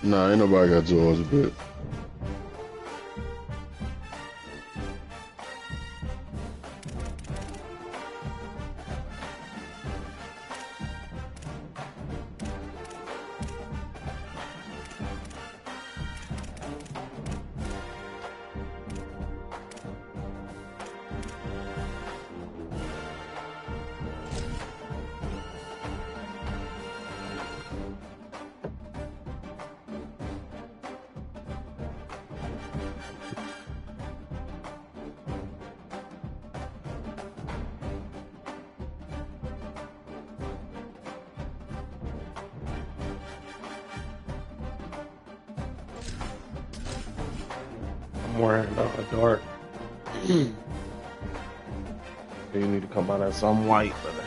Nah, ain't nobody got Georgia bet. I'm wearing dark. You need to come out as some white, brother.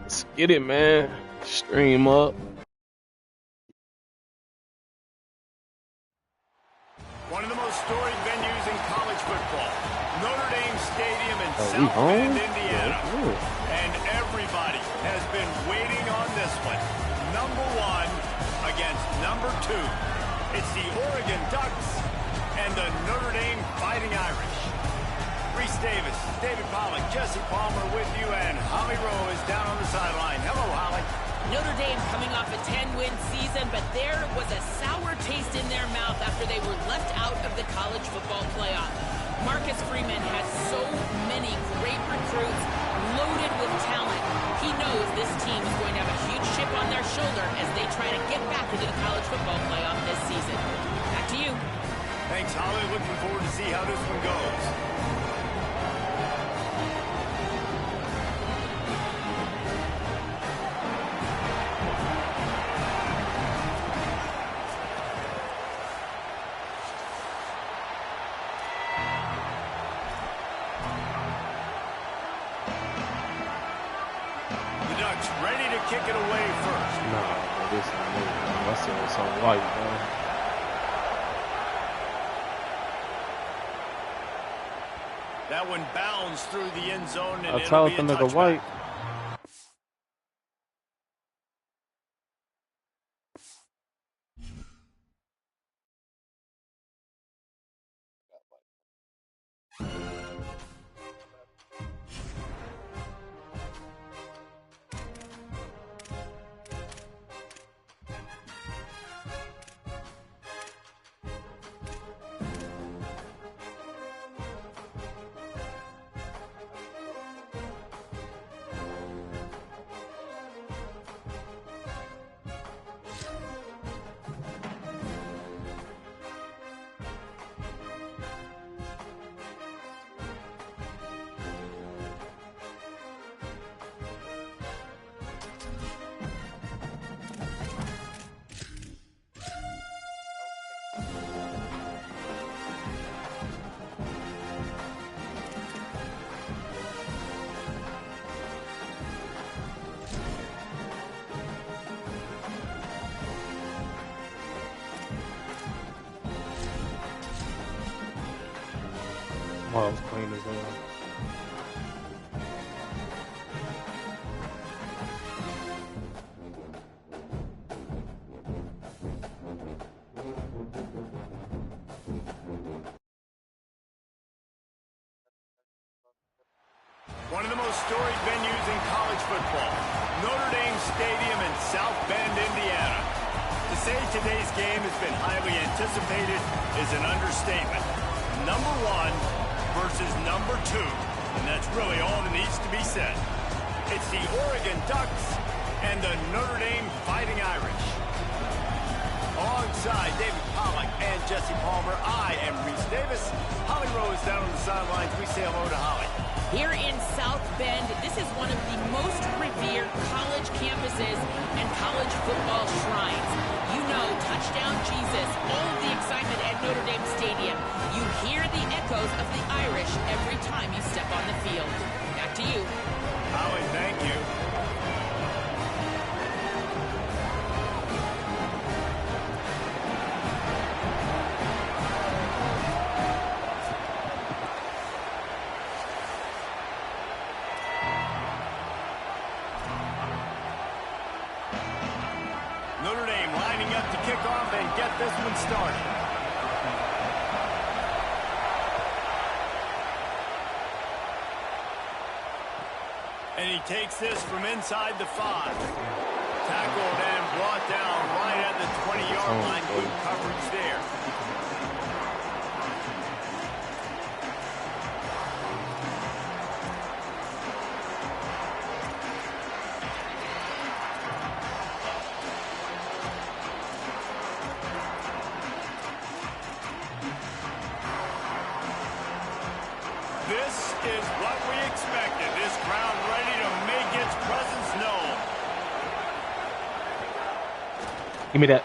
Let's get it, man. Stream up. One of the most storied venues in college football, Notre Dame Stadium in South Bend, Indiana. And everybody has been waiting on this one. Number 1 against number 2. It's the Oregon Ducks and the Notre Dame Fighting Irish. Reese Davis, David Pollack, Jesse Palmer with you, and Holly Rowe is down on the sideline. Hello, Holly. Notre Dame coming off a 10-win season, but there was a sour taste in their mouth after they were left out of the college football playoff. Marcus Freeman has so many great recruits, loaded with talent. He knows this team is going to have a huge chip on their shoulder as they try to get back into the college football playoff this season. Back to you. Thanks, Holly. Looking forward to see how this one goes. Ready to kick it away first. Nah, this ain't me. I said some white, man. That one bounds through the end zone, and I told the nigga white. Miles clean as hell. One of the most storied venues in college football, Notre Dame Stadium in South Bend, Indiana. To say today's game has been highly anticipated is an understatement. Number 1 versus number 2, and that's really all that needs to be said. It's the Oregon Ducks and the Notre Dame Fighting Irish. Alongside David Pollack and Jesse Palmer, I am Reese Davis. Holly Rowe is down on the sidelines. We say hello to Holly. Here in South Bend, this is one of the most revered college campuses and college football shrines. You know, touchdown Jesus, all of the excitement at Notre Dame Stadium. You hear the echoes of the Irish every time you step on the field. Back to you. Holly, thank you. lining up to kick off and get this one started. And he takes this from inside the 5. Tackled and brought down right at the 20-yard line. Good coverage there. This is what we expected. This crowd ready to make its presence known. Give me that.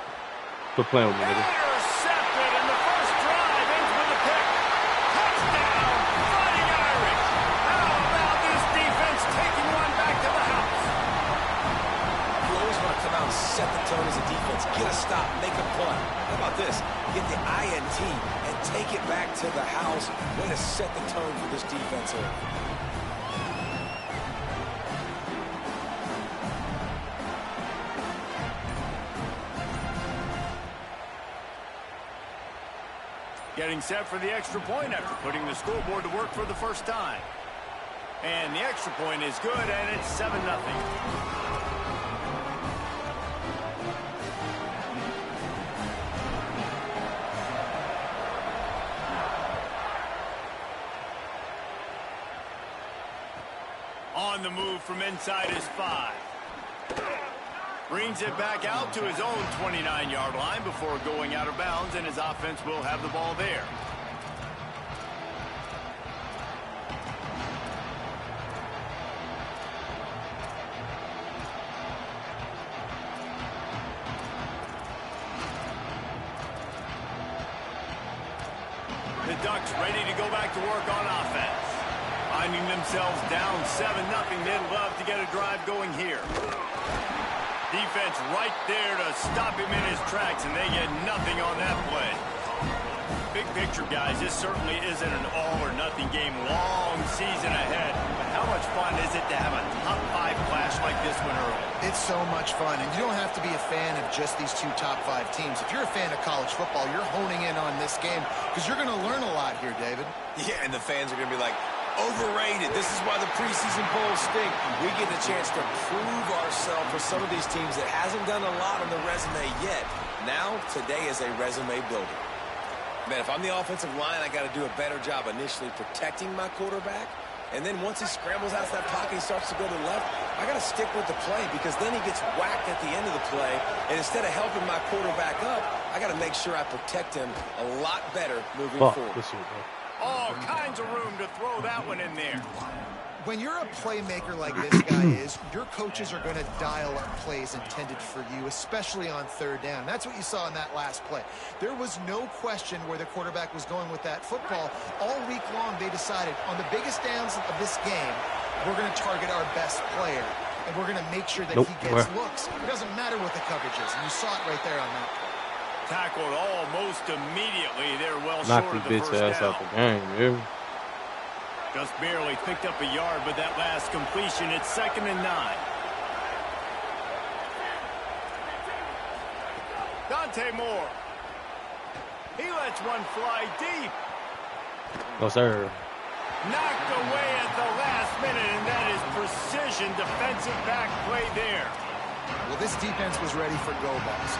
Quit playing with me, nigga. Intercepted, and the first drive ends with a pick. Touchdown, Fighting Irish. How about this defense taking one back to the house? You always want to come out and set the tone as a defense. Get a stop, make a punt. How about this? Get the INT and take it back to the house. Way to set the tone for this defense here. Getting set for the extra point after putting the scoreboard to work for the first time. And the extra point is good, and it's 7-0. On the move from inside his 5. Brings it back out to his own 29-yard line before going out of bounds, and his offense will have the ball there. The Ducks ready to go back to work on offense. Finding themselves down 7-0, they'd love to get a drive going here. Defense right there to stop him in his tracks, and they get nothing on that play. Big picture, guys, this certainly isn't an all-or-nothing game. Long season ahead. But how much fun is it to have a top-5 clash like this one early? It's so much fun, and you don't have to be a fan of just these two top-5 teams. If you're a fan of college football, you're honing in on this game because you're going to learn a lot here, David. Yeah, and the fans are going to be like, overrated. This is why the preseason polls stink. We get a chance to prove ourselves for some of these teams that hasn't done a lot on the resume yet. Now, today is a resume builder. Man, if I'm the offensive line, I got to do a better job initially protecting my quarterback. And then once he scrambles out of that pocket, he starts to go to the left, I got to stick with the play because then he gets whacked at the end of the play. And instead of helping my quarterback up, I got to make sure I protect him a lot better moving forward. All kinds of room to throw that one in there. When you're a playmaker like this guy is, your coaches are going to dial up plays intended for you, especially on third down. That's what you saw in that last play. There was no question where the quarterback was going with that football. All week long, they decided on the biggest downs of this game, we're going to target our best player, and we're going to make sure that he gets looks. It doesn't matter what the coverage is, and you saw it right there on that play. Tackled almost immediately. They're well short of the first down. Out the game, yeah. Just barely picked up a yard, but that last completion, it's 2nd and 9. Dante Moore. He lets one fly deep. No, sir. Knocked away at the last minute, and that is precision defensive back play there. Well, this defense was ready for go balls.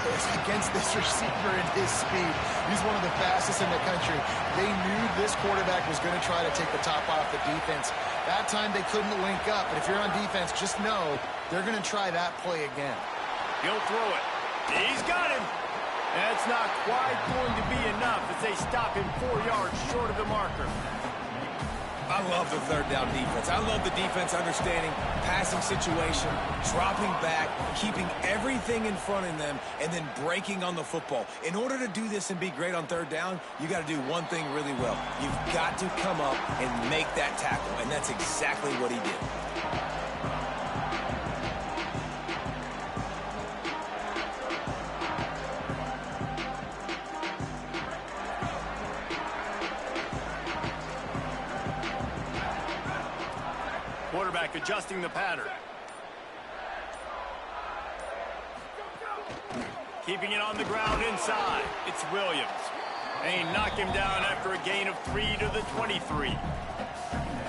Against this receiver and his speed, he's one of the fastest in the country. They knew this quarterback was going to try to take the top off the defense. That time they couldn't link up, but if you're on defense, just know they're going to try that play again. He'll throw it. He's got him. That's not quite going to be enough as they stop him 4 yards short of the marker. I love the third down defense. I love the defense understanding passing situation, dropping back, keeping everything in front of them, and then breaking on the football. In order to do this and be great on third down, you got to do one thing really well. You've got to come up and make that tackle, and that's exactly what he did. Quarterback adjusting the pattern. Keeping it on the ground inside. It's Williams. And he knocked him down after a gain of 3 to the 23.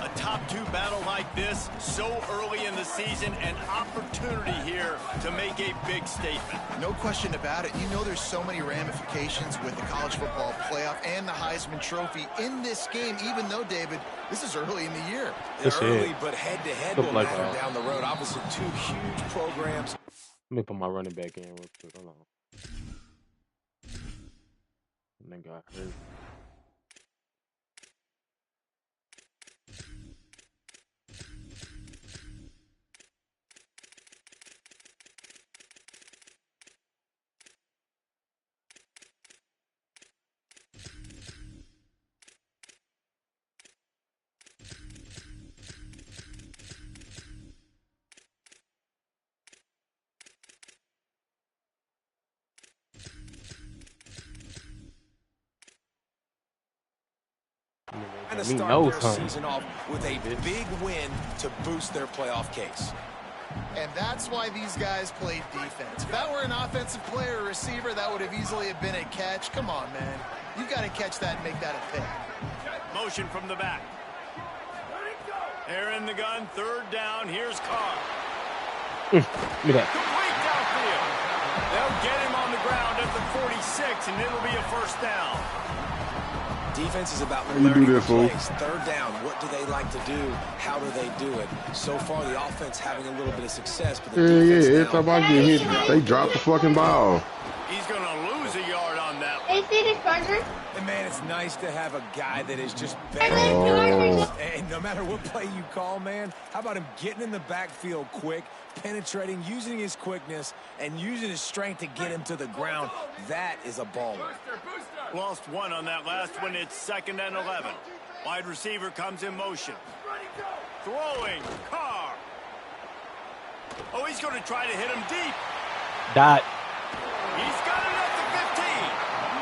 A top 2 battle like this, so early in the season, an opportunity here to make a big statement. No question about it. You know there's so many ramifications with the college football playoff and the Heisman Trophy in this game, even though, David, this is early in the year. Early, but head-to-head will matter down the road. Obviously, 2 huge programs. Let me put my running back in real quick. Hold on. And then got hurt. To start their season off with a big win to boost their playoff case. And that's why these guys played defense. If that were an offensive player or receiver, that would have easily have been a catch. Come on, man. You've got to catch that and make that a pick. Motion from the back. They're in the gun, 3rd down. Here's Carr. Look at that. Complete downfield. They'll get him on the ground at the 46, and it'll be a 1st down. Defense is about How you do learning that, fool? plays. 3rd down, what do they like to do? How do they do it? So far, the offense having a little bit of success, but the defense Every now, time I get hit, they drop the fucking ball. He's going to lose a yard on that one. Hey, see this burger? and man, it's nice to have a guy that is just Oh. better. And no matter what play you call, man, how about him getting in the backfield quick, penetrating, using his quickness, and using his strength to get him to the ground? That is a baller. Lost 1 on that last one. It's 2nd and 11. Wide receiver comes in motion. Throwing. Carr. Oh, he's going to try to hit him deep. Dot. He's got it at the 15.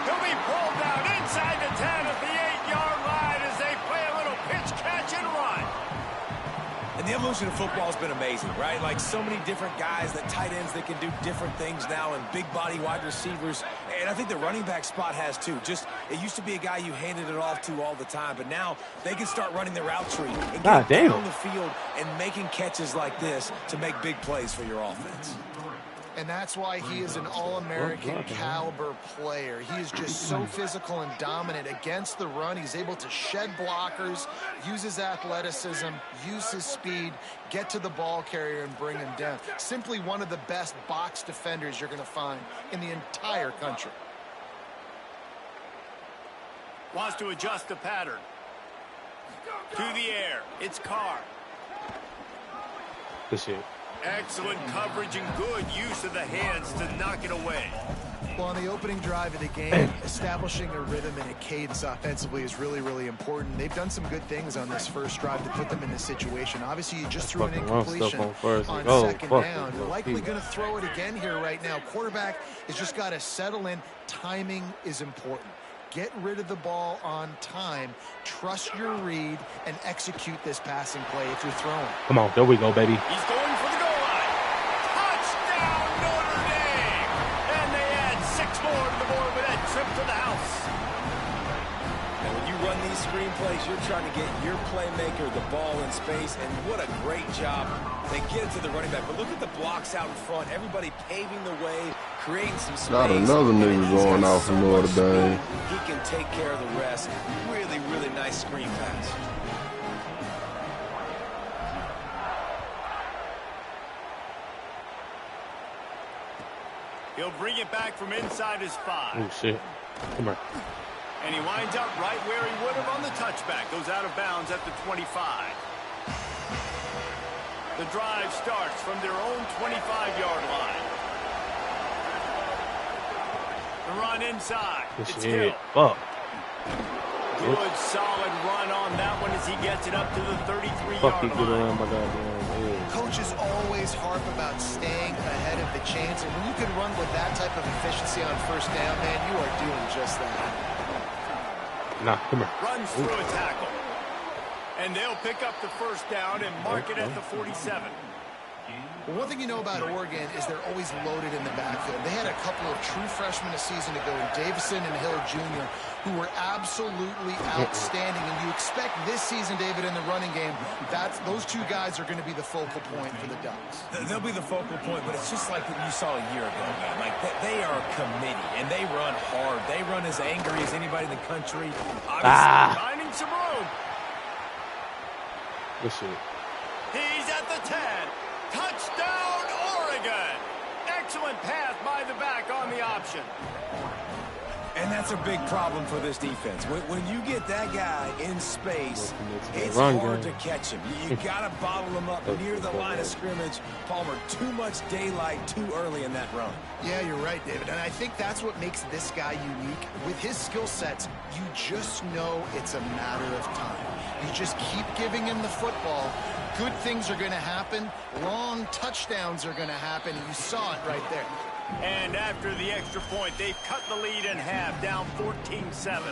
He'll be pulled down inside the 10 at the 8-yard line as they play a little pitch, catch, and run. And the evolution of football has been amazing, right? Like so many different guys, that tight ends that can do different things now, and big body wide receivers. And I think the running back spot has too. Just, it used to be a guy you handed it off to all the time, but now they can start running the route tree and get down the field and making catches like this to make big plays for your offense. And that's why he is an all-American caliber player. He is just so physical and dominant against the run. He's able to shed blockers, use his athleticism, use his speed, get to the ball carrier and bring him down. Simply one of the best box defenders you're going to find in the entire country. Wants to adjust the pattern. To the air. It's Carr. Good shit. Excellent coverage and good use of the hands to knock it away. Well, on the opening drive of the game, establishing a rhythm and a cadence offensively is really, really important. They've done some good things on this first drive to put them in this situation. Obviously, you just threw an incompletion on second down. You're likely going to throw it again here right now. Quarterback has just got to settle in. Timing is important. Get rid of the ball on time, trust your read, and execute this passing play if you're throwing. Come on, there we go, baby. He's going for the goal line. Touchdown, Notre Dame! And they add 6 more to the board with that trip to the house. And when you run these screenplays, you're trying to get your playmaker the ball in space, and what a great job. They get it to the running back, but look at the blocks out in front. Everybody paving the way, creating some space. Got another nigga going off from Notre Dame. He can take care of the rest. Really, really nice screen pass. He'll bring it back from inside his 5. Oh, shit. Come here. And he winds up right where he would have on the touchback. Goes out of bounds at the 25. The drive starts from their own 25-yard line. The run inside. It's Hill. Fuck. Good solid run on that one as he gets it up to the 33-yard Fuck, he line. get around my goddamn head. Coaches always harp about staying ahead of the chains, and when you can run with that type of efficiency on first down, man, you are doing just that. Nah, come here. Runs through a tackle. And they'll pick up the first down and mark it at the 47. Well, one thing you know about Oregon is they're always loaded in the backfield. They had a couple of true freshmen a season ago in Davison and Hill Jr., who were absolutely outstanding. And you expect this season, David, in the running game, those two guys are going to be the focal point for the Ducks. They'll be the focal point, but it's just like what you saw a year ago, man. Like, they are a committee, and they run hard. They run as angry as anybody in the country. Obviously, finding some room. Good shit. He's at the 10. Touchdown, Oregon. Excellent pass by the back on the option. And that's a big problem for this defense. When you get that guy in space, it's hard to catch him. You got to bottle him up near the line of scrimmage. Palmer, too much daylight too early in that run. Yeah, you're right, David. And I think that's what makes this guy unique. With his skill sets, you just know it's a matter of time. You just keep giving him the football. Good things are going to happen. Long touchdowns are going to happen. And you saw it right there. And after the extra point, they've cut the lead in half, down 14-7.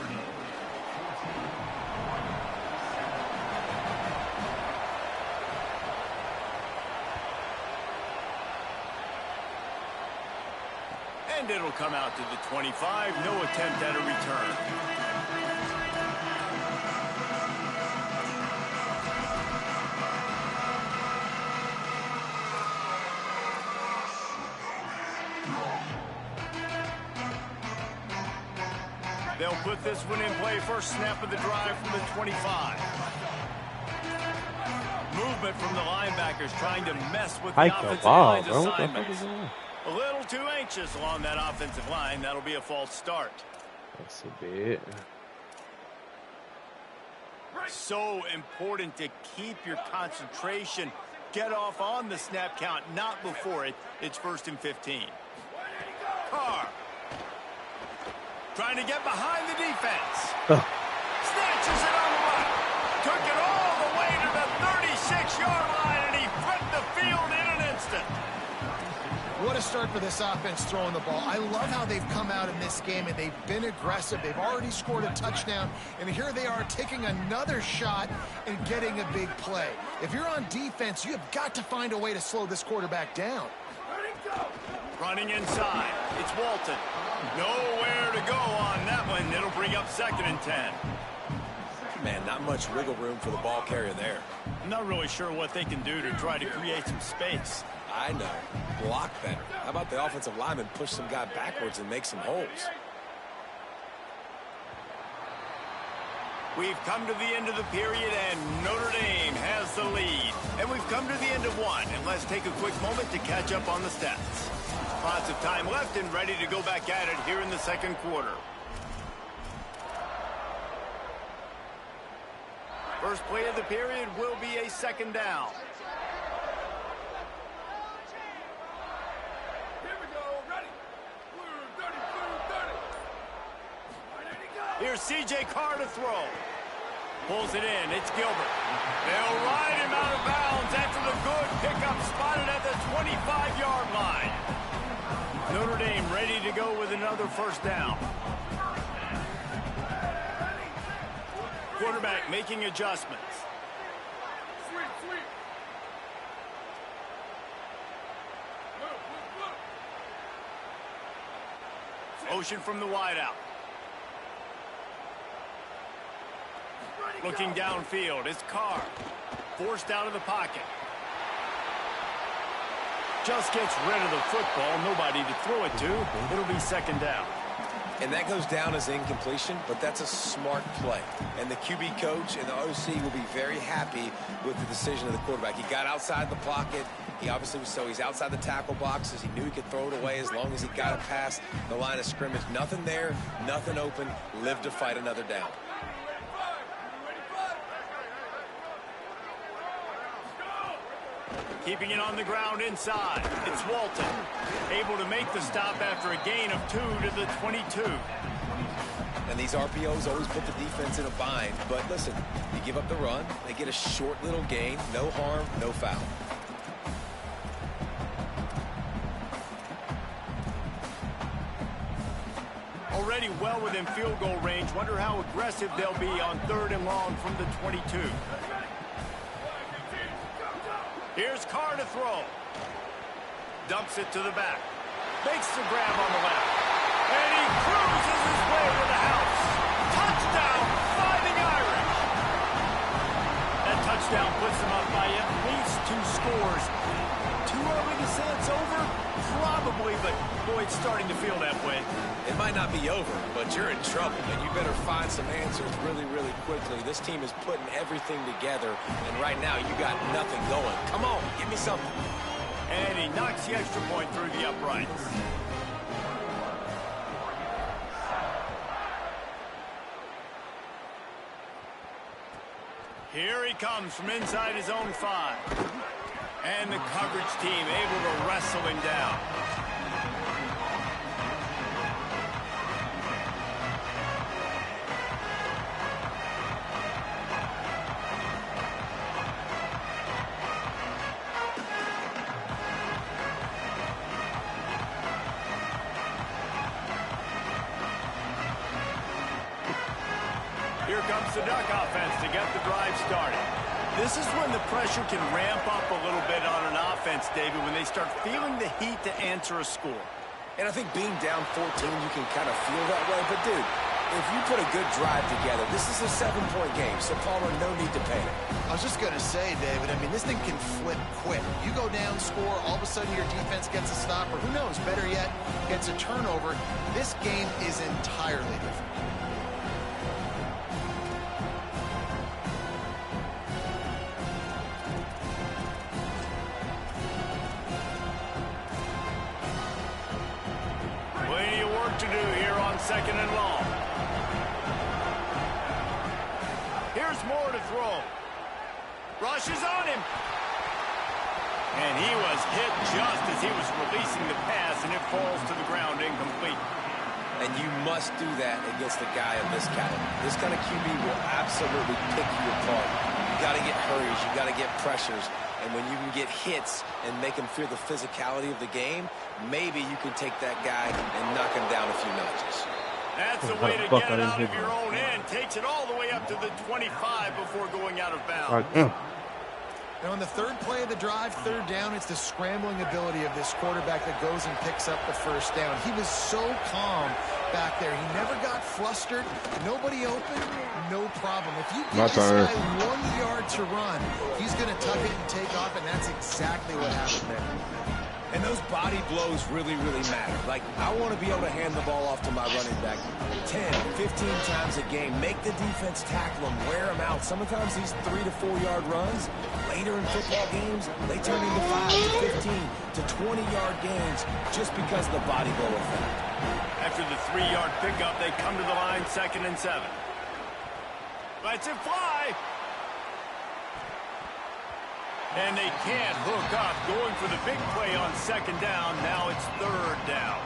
And it'll come out to the 25. No attempt at a return. They'll put this one in play. First snap of the drive from the 25. Movement from the linebackers trying to mess with the offensive line's assignments. A little too anxious along that offensive line. That'll be a false start. That's a bit. So important to keep your concentration. Get off on the snap count, not before it. It's 1st and 15. Carr. Trying to get behind the defense. Snatches it on the right. Took it all the way to the 36-yard line, and he flipped the field in an instant. What a start for this offense throwing the ball. I love how they've come out in this game, and they've been aggressive. They've already scored a touchdown, and here they are taking another shot and getting a big play. If you're on defense, you have got to find a way to slow this quarterback down. Running inside. It's Walton. Nowhere to go on that one. It'll bring up 2nd and 10. Man, not much wiggle room for the ball carrier there. I'm not really sure what they can do to try to create some space. I know. Block better. How about the offensive lineman push some guy backwards and make some holes? We've come to the end of the period, and Notre Dame has the lead. And we've come to the end of one, and let's take a quick moment to catch up on the stats. Lots of time left and ready to go back at it here in the second quarter. First play of the period will be a 2nd down. Here's C.J. Carr to throw. Pulls it in. It's Gilbert. They'll ride him out of bounds after the good pickup spotted at the 25-yard line. Notre Dame ready to go with another 1st down. Quarterback making adjustments. Motion from the wideout. Looking downfield, it's Carr. Forced out of the pocket. Just gets rid of the football. Nobody to throw it to. It'll be 2nd down. And that goes down as incompletion, but that's a smart play. And the QB coach and the OC will be very happy with the decision of the quarterback. He got outside the pocket. He obviously was he's outside the tackle boxes. He knew he could throw it away as long as he got it past the line of scrimmage. Nothing there, nothing open. Live to fight another down. Keeping it on the ground inside. It's Walton. Able to make the stop after a gain of 2 to the 22. And these RPOs always put the defense in a bind. But listen, you give up the run, they get a short little gain. No harm, no foul. Already well within field goal range. Wonder how aggressive they'll be on 3rd and long from the 22. Here's Carr to throw. Dumps it to the back. Makes the grab on the left. And he cruises his way to the house. Touchdown, Fighting Irish. That touchdown puts them up by at least 2 scores. Too early to say it's over? Probably, but boy, it's starting to feel that way. It might not be over, but you're in trouble, and you better find some answers really, really quickly. This team is putting everything together, and right now you got nothing going. Come on, give me something. And he knocks the extra point through the uprights. Here he comes from inside his own 5. And the coverage team able to wrestle him down. Here comes the Duck offense to get the drive started. This is when the pressure can ramp up a little bit on an offense, David, when they start feeling the heat to answer a score. And I think being down 14, you can kind of feel that way. But, dude, if you put a good drive together, this is a 7-point game, so Palmer, no need to panic. I was just going to say, David, I mean, this thing can flip quick. You go down, score, all of a sudden your defense gets a stop, or who knows, better yet, gets a turnover. This game is entirely different. To do here on 2nd and long. Here's Moore to throw. Rushes on him. And he was hit just as he was releasing the pass, and it falls to the ground incomplete. And you must do that against a guy of this caliber. This kind of QB will absolutely pick you apart. You got to get hurries. You got to get pressures. And when you can get hits and make him feel the physicality of the game, maybe you can take that guy and knock him down a few notches. That's the way to get it out of your own end. Takes it all the way up to the 25 before going out of bounds. Now, on the 3rd play of the drive, 3rd down, it's the scrambling ability of this quarterback that goes and picks up the 1st down. He was so calm back there. He never got flustered. Nobody open, no problem. If you give this guy 1 yard to run, he's going to tuck it and take off, and that's exactly what happened there. And those body blows really, really matter. Like, I want to be able to hand the ball off to my running back 10, 15 times a game. Make the defense tackle him, wear him out. Sometimes these 3 to 4 yard runs, later in football games, they turn into 5 to 15 to 20-yard gains just because of the body blow effect. After the 3-yard pickup, they come to the line 2nd and 7. Lets it fly. And they can't hook up, going for the big play on 2nd down. Now it's 3rd down.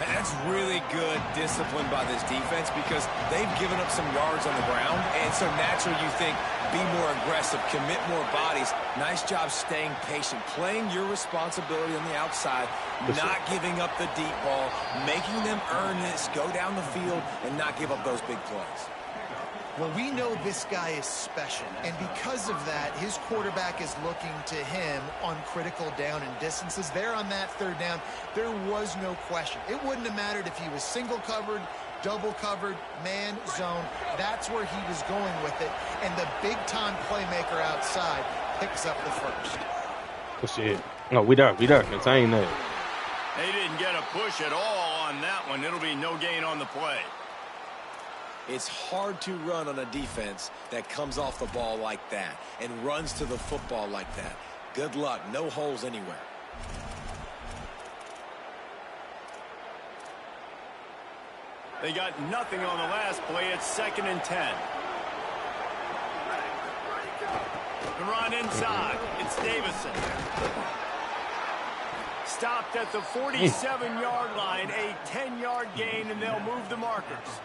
That's really good discipline by this defense because they've given up some yards on the ground. And so naturally you think, be more aggressive, commit more bodies. Nice job staying patient, playing your responsibility on the outside, not giving up the deep ball, making them earn this, go down the field, and not give up those big plays. Well, we know this guy is special, and because of that, his quarterback is looking to him on critical down and distances. There on that 3rd down, there was no question. It wouldn't have mattered if he was single covered, double covered, man, zone. That's where he was going with it, and the big-time playmaker outside picks up the 1st. Oh, shit. No, we done. Contain that. They didn't get a push at all on that one. It'll be no gain on the play. It's hard to run on a defense that comes off the ball like that and runs to the football like that. Good luck. No holes anywhere. They got nothing on the last play. It's 2nd and 10. The run inside. It's Davison. Stopped at the 47-yard line, a 10-yard gain, and they'll move the markers.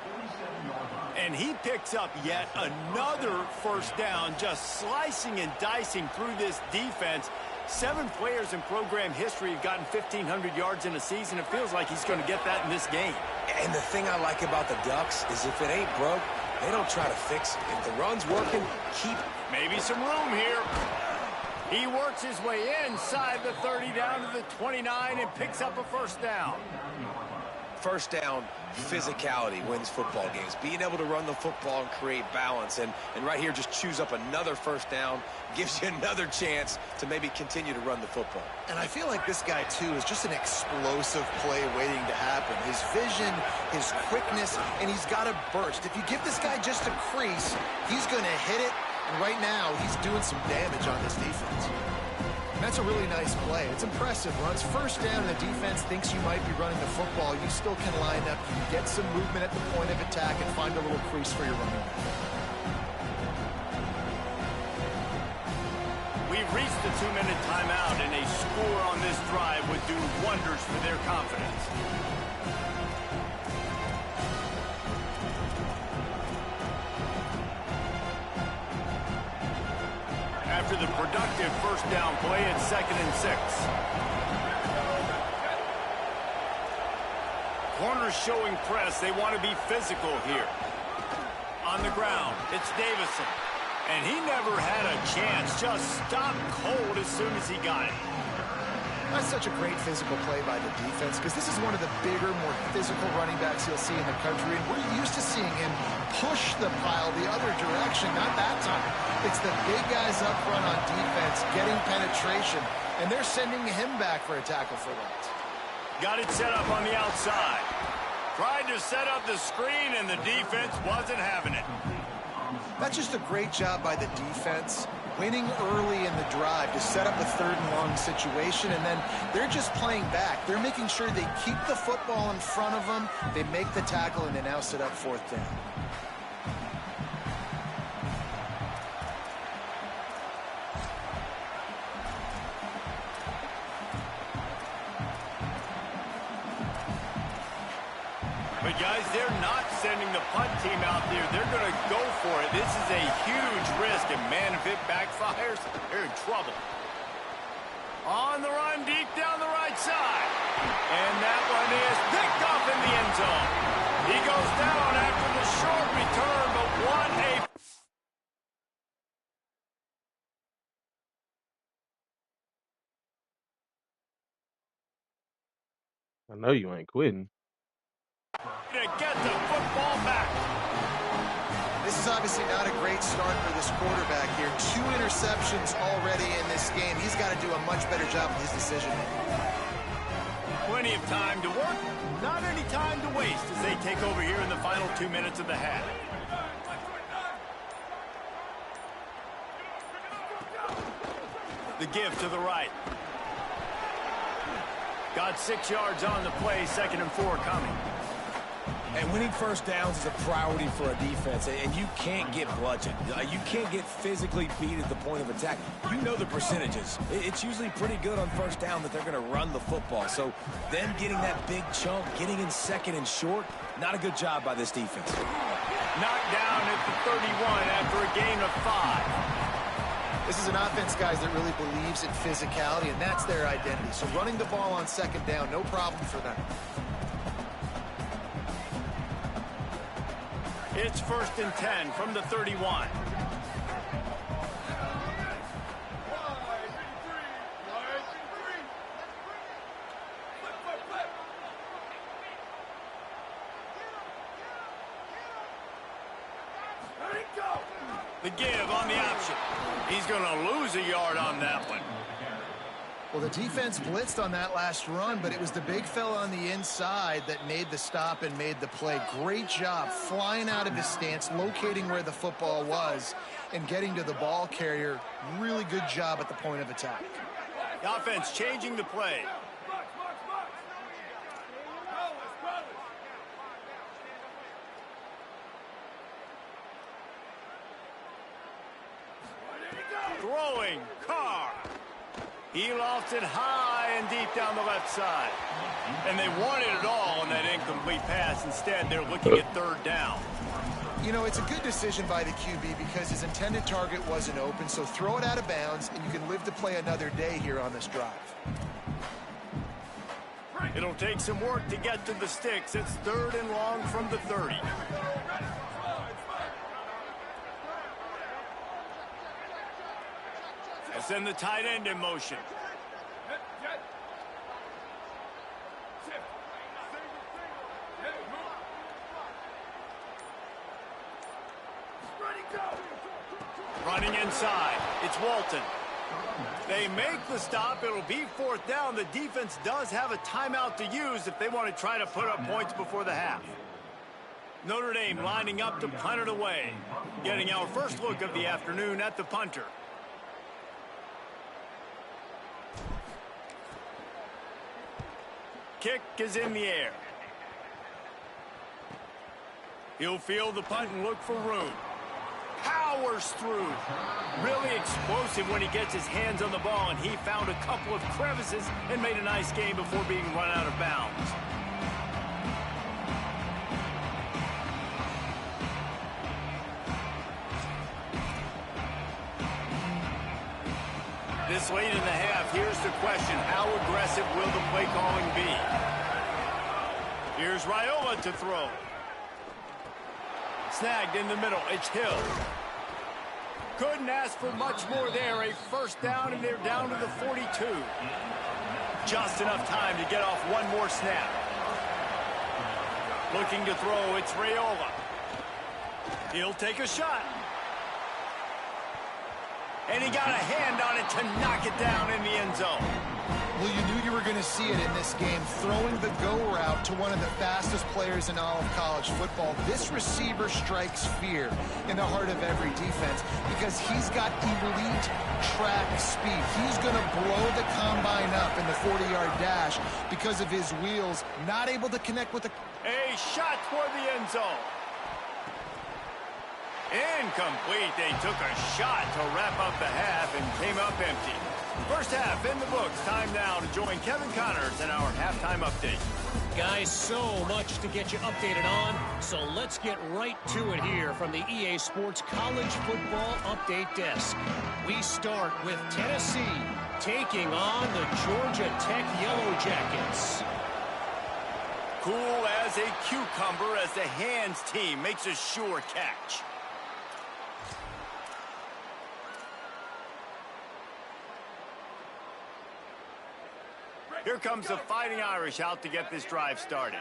And he picks up yet another 1st down, just slicing and dicing through this defense. 7 players in program history have gotten 1,500 yards in a season. It feels like he's going to get that in this game. And the thing I like about the Ducks is if it ain't broke, they don't try to fix it. If the run's working, keep it. Maybe some room here. He works his way inside the 30 down to the 29 and picks up a first down. First down, physicality wins football games. Being able to run the football and create balance. And right here, just choose up another first down, gives you another chance to maybe continue to run the football. And I feel like this guy, too, is just an explosive play waiting to happen. His vision, his quickness, and he's got a burst. If you give this guy just a crease, he's going to hit it. And right now, he's doing some damage on this defense. And that's a really nice play. It's impressive. Runs first down, and the defense thinks you might be running the football. You still can line up, you can get some movement at the point of attack, and find a little crease for your running back. We've reached the 2-minute timeout, and a score on this drive would do wonders for their confidence. After the productive first down play, it's 2nd and 6. Corners showing press. They want to be physical here. On the ground, it's Davison. And he never had a chance. Just stopped cold as soon as he got it. That's such a great physical play by the defense because this is one of the bigger, more physical running backs you'll see in the country. And we're used to seeing him push the pile the other direction. Not that time. It's the big guys up front on defense getting penetration, and they're sending him back for a tackle for loss. Got it set up on the outside. Tried to set up the screen, and the defense wasn't having it. That's just a great job by the defense, winning early in the drive to set up a 3rd and long situation, and then they're just playing back. They're making sure they keep the football in front of them, they make the tackle, and they now set up 4th down. But guys, they're not sending the punt team out there. They're going to go for it. This is a huge risk, and man, if it backfires, they're in trouble. On the run, deep down the right side. And that one is picked off in the end zone. He goes down after the short return, but what a... I know you ain't quitting. to get the football back. This is obviously not a great start for this quarterback here. 2 interceptions already in this game. He's got to do a much better job with his decision-making. Plenty of time to work, not any time to waste as they take over here in the final 2 minutes of the half. The give to the right. Got 6 yards on the play, 2nd and 4 coming. And winning first downs is a priority for a defense, and you can't get bludgeoned. You can't get physically beat at the point of attack. You know the percentages. It's usually pretty good on first down that they're going to run the football. So them getting that big chunk, getting in 2nd and short, not a good job by this defense. Knocked down at the 31 after a gain of 5. This is an offense, guys, that really believes in physicality, and that's their identity. So running the ball on 2nd down, no problem for them. It's 1st and 10 from the 31. The give on the option. He's going to lose a yard on that one. Well, the defense blitzed on that last run, but it was the big fella on the inside that made the stop and made the play. Great job flying out of his stance, locating where the football was, and getting to the ball carrier. Really good job at the point of attack. The offense changing the play. Throwing, Carr. He lofts it high and deep down the left side. And they wanted it all on that incomplete pass. Instead, they're looking at 3rd down. You know, it's a good decision by the QB because his intended target wasn't open, so throw it out of bounds, and you can live to play another day here on this drive. It'll take some work to get to the sticks. It's 3rd and long from the 30. As send the tight end in motion. Running inside, it's Walton. They make the stop. It'll be 4th down. The defense does have a timeout to use if they want to try to put up points before the half. Notre Dame lining up to punt it away. Getting our first look of the afternoon at the punter. Kick is in the air. He'll field the punt and look for room. Powers through. Really explosive when he gets his hands on the ball, and he found a couple of crevices and made a nice game before being run out of bounds. This late in the half, here's the question. How aggressive will the play calling be? Here's Raiola to throw. Snagged in the middle. It's Hill. Couldn't ask for much more there. A first down, and they're down to the 42. Just enough time to get off one more snap. Looking to throw, it's Raiola. He'll take a shot. And he got a hand on it to knock it down in the end zone. Well, you knew you were going to see it in this game, throwing the go route to one of the fastest players in all of college football. This receiver strikes fear in the heart of every defense because he's got elite track speed. He's going to blow the combine up in the 40-yard dash because of his wheels, not able to connect with the... A shot toward the end zone. Incomplete. They took a shot to wrap up the half and came up empty. First half in the books. Time now to join Kevin Connors in our halftime update. Guys, so much to get you updated on, so let's get right to it here from the EA Sports College Football Update Desk. We start with Tennessee taking on the Georgia Tech Yellow Jackets. Cool as a cucumber as the hands team makes a sure catch. Here comes the Fighting Irish out to get this drive started.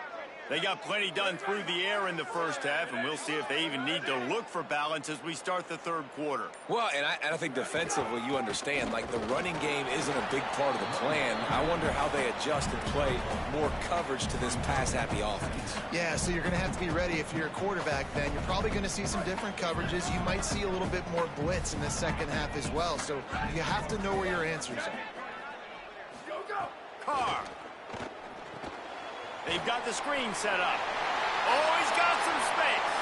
They got plenty done through the air in the first half, and we'll see if they even need to look for balance as we start the third quarter. Well, and I think defensively, you understand, like the running game isn't a big part of the plan. I wonder how they adjust and play more coverage to this pass-happy offense. Yeah, so you're going to have to be ready if you're a quarterback then. You're probably going to see some different coverages. You might see a little bit more blitz in the second half as well, so you have to know where your answers are. Carr. They've got the screen set up. Oh, he's got some space.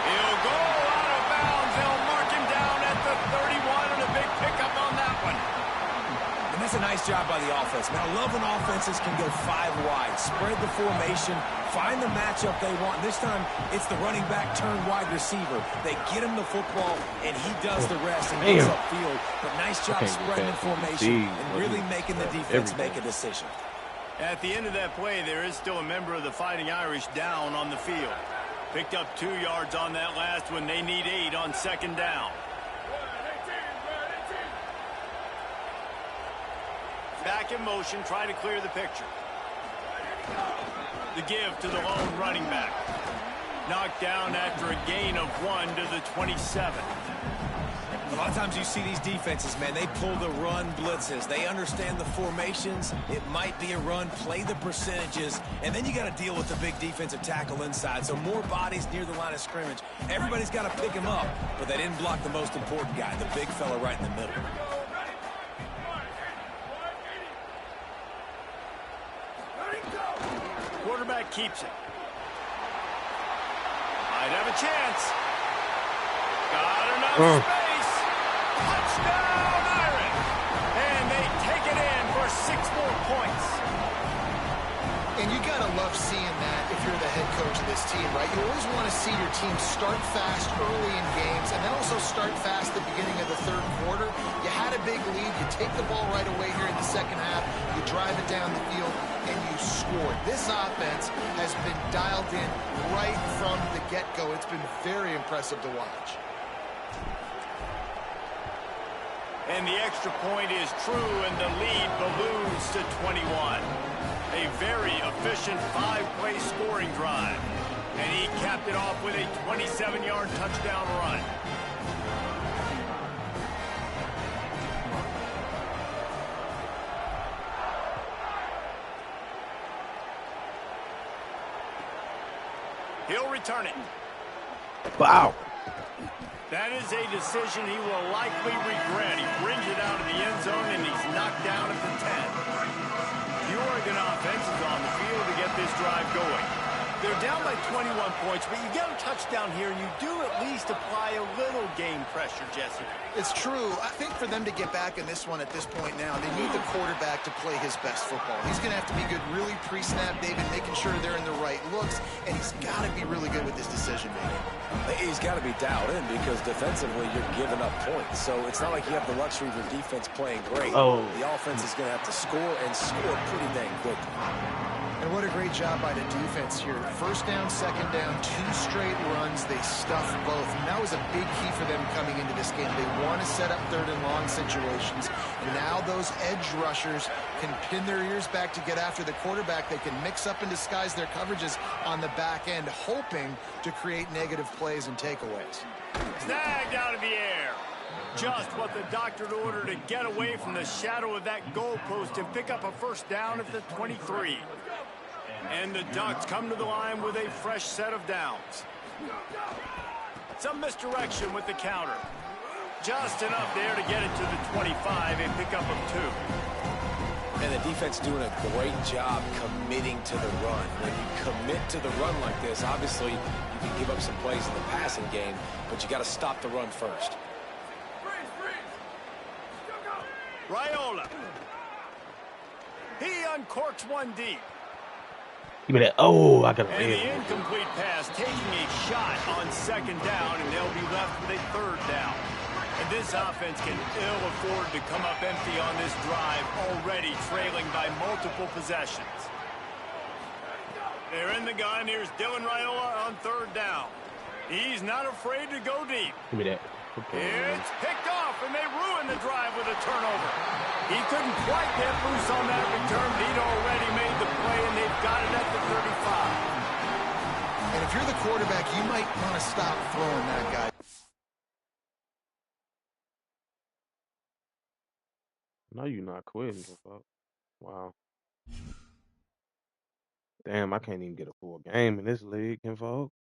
He'll go out of bounds. They'll mark him down at the 31 and a big pickup on that one. And that's a nice job by the offense. Man, I love when offenses can go 5 wide, spread the formation, find the matchup they want. This time, it's the running back turned wide receiver. They get him the football, and he does the rest and goes upfield. But nice job spreading the formation and really making the defense make a decision. At the end of that play, there is still a member of the Fighting Irish down on the field. Picked up 2 yards on that last one. They need 8 on second down. Back in motion, try to clear the picture. The give to the lone running back. Knocked down after a gain of 1 to the 27. A lot of times you see these defenses, man, they pull the run blitzes. They understand the formations. It might be a run, play the percentages, and then you got to deal with the big defensive tackle inside. So more bodies near the line of scrimmage. Everybody's got to pick him up, but they didn't block the most important guy, the big fella right in the middle. Quarterback keeps it. Might have a chance. Got enough space. Touchdown, Irish! And they take it in for 6 more points. And you got to love seeing that if you're the head coach of this team, right? You always want to see your team start fast early in games and then also start fast at the beginning of the third quarter. You had a big lead. You take the ball right away here in the second half. You drive it down the field, and you score. This offense has been dialed in right from the get-go. It's been very impressive to watch. And the extra point is true, and the lead balloons to 21. A very efficient 5-play scoring drive. And he capped it off with a 27-yard touchdown run. He'll return it. Wow. That is a decision he will likely regret. He brings it out of the end zone, and he's knocked down at the 10. The Oregon offense is on the field to get this drive going. They're down by 21 points, but you get a touchdown here, and you do at least apply a little game pressure, Jesse. It's true. I think for them to get back in this one at this point now, they need the quarterback to play his best football. He's going to have to be good really pre-snap, David, making sure they're in the right looks, and he's got to be really good with his decision-making. He's got to be dialed in because defensively you're giving up points. So it's not like you have the luxury of your defense playing great. Oh. The offense is going to have to score and score pretty dang quickly. And what a great job by the defense here. First down, second down, 2 straight runs. They stuffed both. And that was a big key for them coming into this game. They want to set up third and long situations. And now those edge rushers can pin their ears back to get after the quarterback. They can mix up and disguise their coverages on the back end, hoping to create negative plays and takeaways. Snagged out of the air. Just what the doctor ordered to get away from the shadow of that goalpost and pick up a first down at the 23. And the Ducks come to the line with a fresh set of downs. Some misdirection with the counter. Just enough there to get it to the 25, a pickup of 2. And the defense doing a great job committing to the run. When you commit to the run like this, obviously you can give up some plays in the passing game, but you got to stop the run first. Raiola. He uncorks one deep. Give me that. Oh, I got to And the incomplete pass taking a shot on second down, and they'll be left with a third down. And this offense can ill afford to come up empty on this drive, already trailing by multiple possessions. They're in the gun. Here's Dylan Raiola on third down. He's not afraid to go deep. Give me that. Okay. It's picked off, and they ruin the drive with a turnover. He couldn't quite get loose on that return, but he'd already made the play, and they've got it at the 35. And if you're the quarterback, you might want to stop throwing that guy. No, you're not quitting. Wow. Damn, I can't even get a full game in this league, folks.